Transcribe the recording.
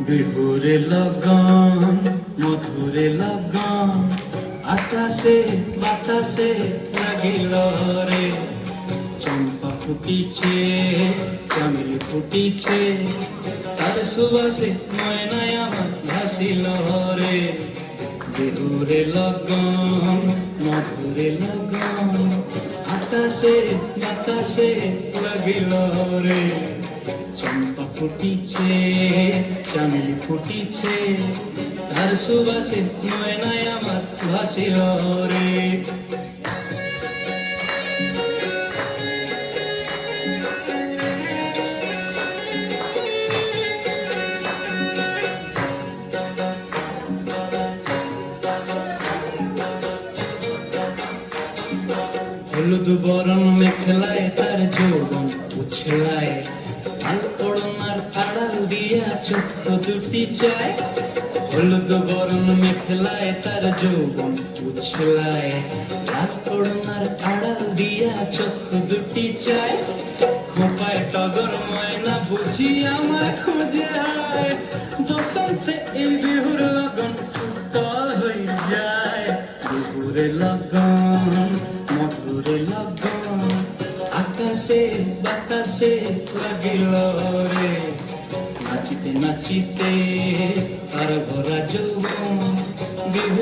বিহুরে লগন মধুরে লগন আকাশে বাতাসে লাগিল রে। চম্পা ফুটিছে চামেলি ফুটিছে তার সুবাসে ময়নায় আমার ভাসিল রে। বিহুরে লগন মধুরে লগন আকাশে বাতাসে লাগিল রে। চম্পা ফুটিছে চামেলি ফুটিছে তার সুবাসে ময়নায় আমার ভাসিল রে। হলুদ বরণ মেখলায় তার যৌবন উছলায়, লাল ওড়নার আড়াল দিয়া চোখ দুটি চায়। হলুদ বরণ মেখলায় তার যৌবন উছলায়, লাল ওড়নার আড়াল দিয়া চোখ দুটি চায়। খোপায় টগর ময়না বুঝি আমায় খুঁজে আয়, বসন্তে এই বিহুর লগন উত্তল হয়ে যায়। বিহুরে লগন মধুরে লগন আকাশে বাতাসে লাগিল রে। নাচিতে নাচিতে আর ভরা যৌবন বিহুর